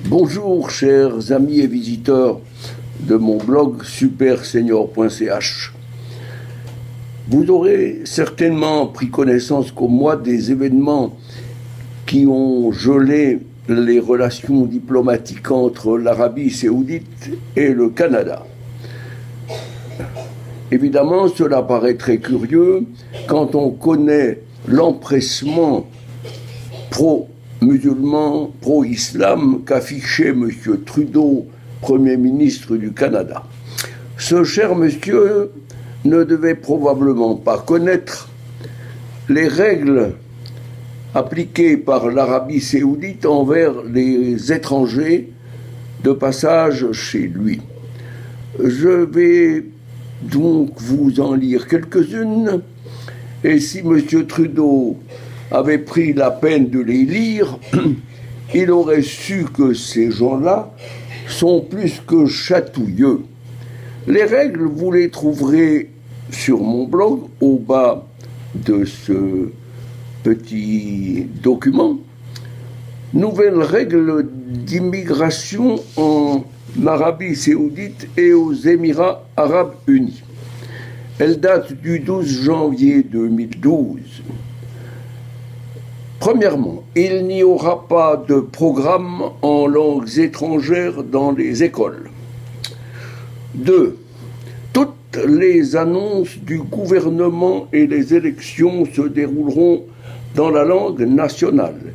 Bonjour chers amis et visiteurs de mon blog supersenior.ch. Vous aurez certainement pris connaissance comme moi des événements qui ont gelé les relations diplomatiques entre l'Arabie saoudite et le Canada. Évidemment, cela paraît très curieux quand on connaît l'empressement pro-musulman, pro-islam qu'affichait M. Trudeau, Premier ministre du Canada. Ce cher monsieur ne devait probablement pas connaître les règles appliquées par l'Arabie saoudite envers les étrangers de passage chez lui. Je vais donc vous en lire quelques-unes, et si M. Trudeau avait pris la peine de les lire, il aurait su que ces gens-là sont plus que chatouilleux. Les règles, vous les trouverez sur mon blog, au bas de ce petit document. Nouvelles règles d'immigration en Arabie saoudite et aux Émirats arabes unis. Elle date du 12 janvier 2012. Premièrement, il n'y aura pas de programme en langues étrangères dans les écoles. 2. Toutes les annonces du gouvernement et les élections se dérouleront dans la langue nationale.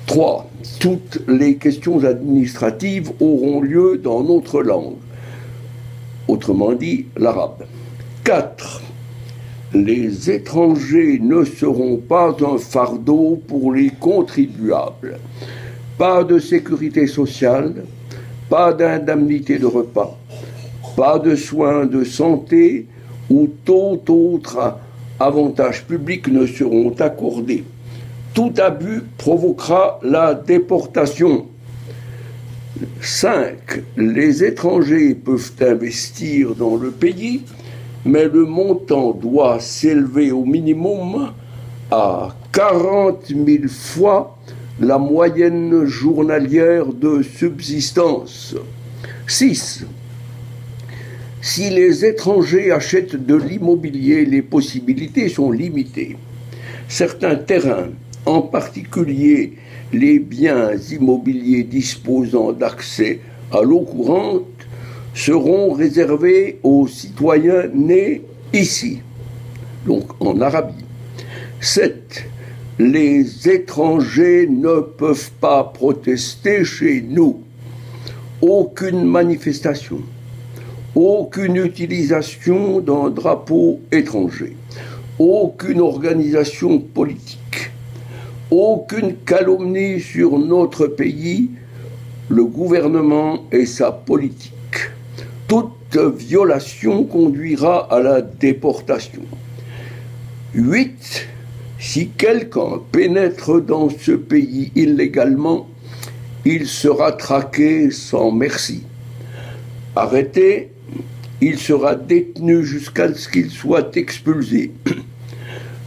3. Toutes les questions administratives auront lieu dans notre langue, autrement dit l'arabe. 4. Les étrangers ne seront pas un fardeau pour les contribuables. Pas de sécurité sociale, pas d'indemnité de repas, pas de soins de santé ou tout autre avantage public ne seront accordés. Tout abus provoquera la déportation. 5. Les étrangers peuvent investir dans le pays, mais le montant doit s'élever au minimum à 40 000 fois la moyenne journalière de subsistance. 6. Si les étrangers achètent de l'immobilier, les possibilités sont limitées. Certains terrains, en particulier les biens immobiliers disposant d'accès à l'eau courante, seront réservés aux citoyens nés ici, donc en Arabie. 7. Les étrangers ne peuvent pas protester chez nous. Aucune manifestation, aucune utilisation d'un drapeau étranger, aucune organisation politique, aucune calomnie sur notre pays, le gouvernement et sa politique. Toute violation conduira à la déportation. 8. Si quelqu'un pénètre dans ce pays illégalement, il sera traqué sans merci. Arrêté, il sera détenu jusqu'à ce qu'il soit expulsé.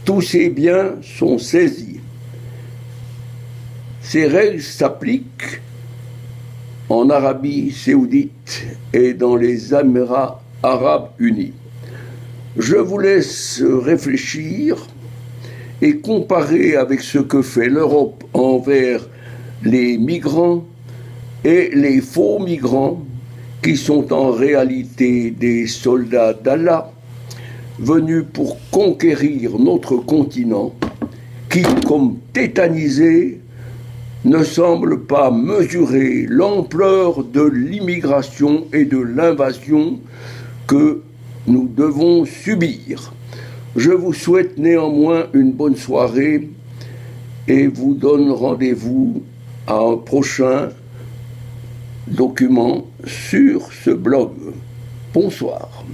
Tous ses biens sont saisis. Ces règles s'appliquent en Arabie saoudite et dans les Émirats arabes unis. Je vous laisse réfléchir et comparer avec ce que fait l'Europe envers les migrants et les faux migrants qui sont en réalité des soldats d'Allah venus pour conquérir notre continent qui, comme tétanisés, ne semble pas mesurer l'ampleur de l'immigration et de l'invasion que nous devons subir. Je vous souhaite néanmoins une bonne soirée et vous donne rendez-vous à un prochain document sur ce blog. Bonsoir.